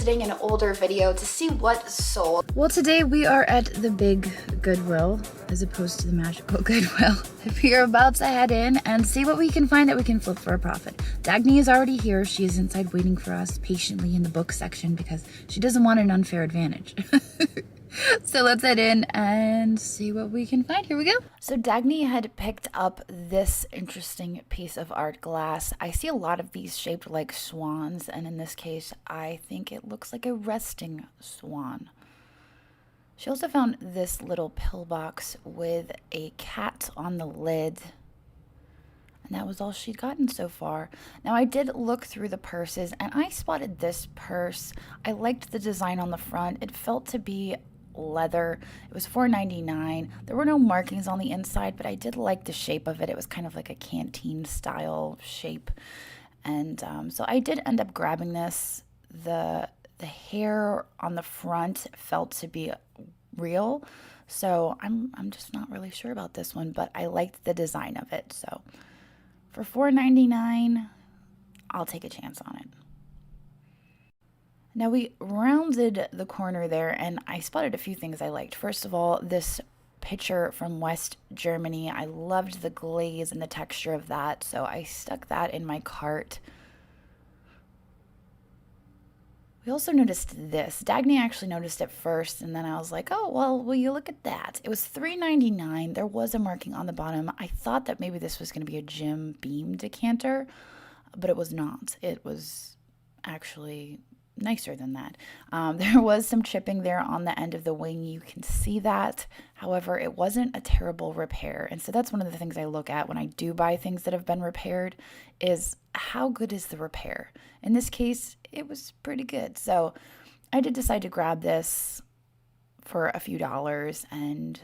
revisiting an older video to see what sold. Well, today we are at the big Goodwill, as opposed to the magical Goodwill. We are about to head in and see what we can find that we can flip for a profit. Dagny is already here. She is inside waiting for us patiently in the book section because she doesn't want an unfair advantage. So let's head in and see what we can find. Here we go. So Dagny had picked up this interesting piece of art glass. I see a lot of these shaped like swans, and in this case, I think it looks like a resting swan. She also found this little pillbox with a cat on the lid. And that was all she'd gotten so far. Now, I did look through the purses, and I spotted this purse. I liked the design on the front. It felt to be leather. It was $4.99. There were no markings on the inside, but I did like the shape of it. It was kind of like a canteen style shape. And so I did end up grabbing this. The hair on the front felt to be real. So I'm just not really sure about this one, but I liked the design of it. So for $4.99, I'll take a chance on it. Now we rounded the corner there and I spotted a few things I liked. First of all, this picture from West Germany. I loved the glaze and the texture of that, so I stuck that in my cart. We also noticed this. Dagny actually noticed it first, and then I was like, oh, well, will you look at that? It was $3.99. There was a marking on the bottom. I thought that maybe this was going to be a Jim Beam decanter, but it was not. It was actually nicer than that. There was some chipping there on the end of the wing. You can see that. However, it wasn't a terrible repair. And so that's one of the things I look at when I do buy things that have been repaired is how good is the repair? In this case, it was pretty good. So I did decide to grab this for a few dollars and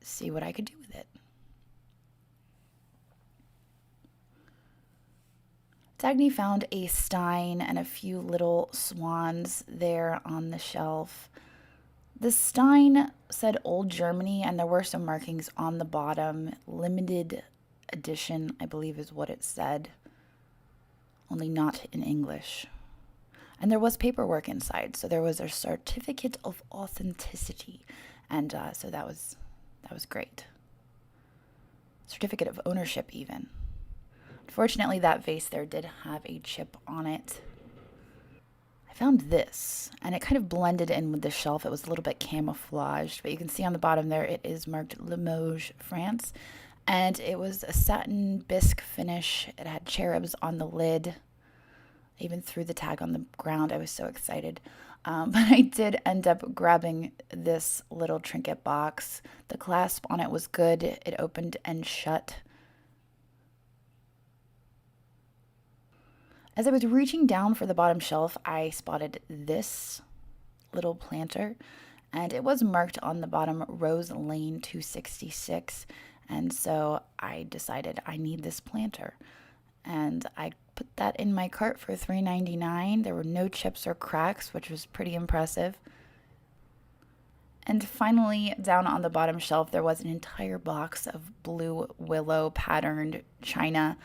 see what I could do with it. Dagny found a stein and a few little swans there on the shelf. The stein said Old Germany, and there were some markings on the bottom. Limited edition, I believe is what it said, only not in English. And there was paperwork inside, so there was a certificate of authenticity, and so that was great. Certificate of ownership even. Fortunately, that vase there did have a chip on it. I found this, and it kind of blended in with the shelf. It was a little bit camouflaged, but you can see on the bottom there it is marked Limoges, France. And it was a satin bisque finish. It had cherubs on the lid. I even threw the tag on the ground. I was so excited. But I did end up grabbing this little trinket box. The clasp on it was good. It opened and shut. As I was reaching down for the bottom shelf, I spotted this little planter, and it was marked on the bottom Rose Lane 266, and so I decided I need this planter, and I put that in my cart for $3.99. There were no chips or cracks, which was pretty impressive. And finally, down on the bottom shelf, there was an entire box of blue willow patterned china.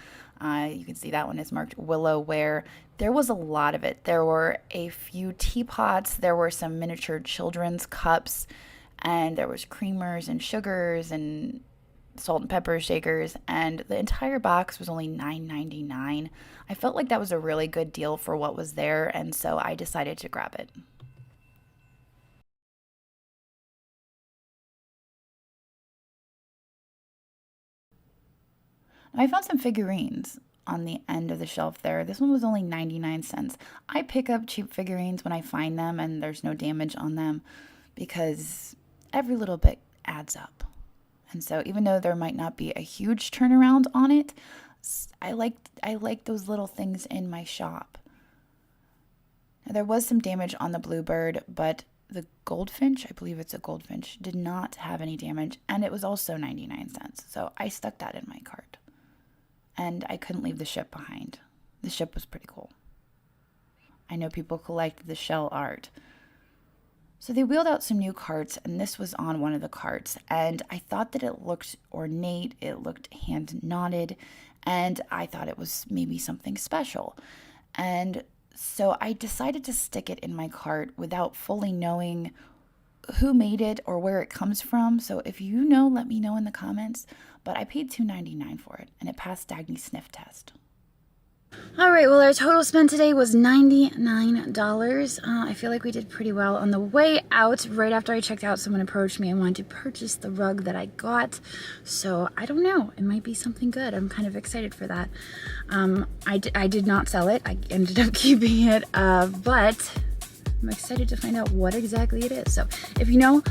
You can see that one is marked willow ware. There was a lot of it. There were a few teapots. There were some miniature children's cups. And there was creamers and sugars and salt and pepper shakers. And the entire box was only $9.99. I felt like that was a really good deal for what was there. And so I decided to grab it. I found some figurines on the end of the shelf there. This one was only 99 cents. I pick up cheap figurines when I find them and there's no damage on them because every little bit adds up. And so even though there might not be a huge turnaround on it, I like those little things in my shop. Now, there was some damage on the bluebird, but the goldfinch, I believe it's a goldfinch, did not have any damage, and it was also 99 cents. So I stuck that in my cart. And I couldn't leave the ship behind. The ship was pretty cool. I know people collect the shell art. So they wheeled out some new carts, and this was on one of the carts. And I thought that it looked ornate, it looked hand knotted, and I thought it was maybe something special. And So I decided to stick it in my cart without fully knowing who made it or where it comes from. So if you know, let me know in the comments. But I paid $2.99 for it, and it passed Dagny's sniff test. All right, well, our total spend today was $99. I feel like we did pretty well. On the way out, right after I checked out, someone approached me and wanted to purchase the rug that I got. So I don't know. It might be something good. I'm kind of excited for that. I did not sell it. I ended up keeping it, but I'm excited to find out what exactly it is. So if you know,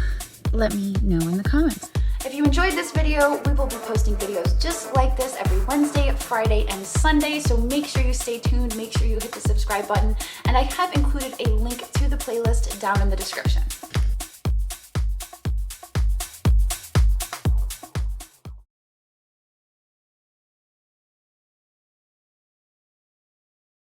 let me know in the comments. If you enjoyed this video, we will be posting videos just like this every Wednesday, Friday, and Sunday, so make sure you stay tuned, make sure you hit the subscribe button, and I have included a link to the playlist down in the description.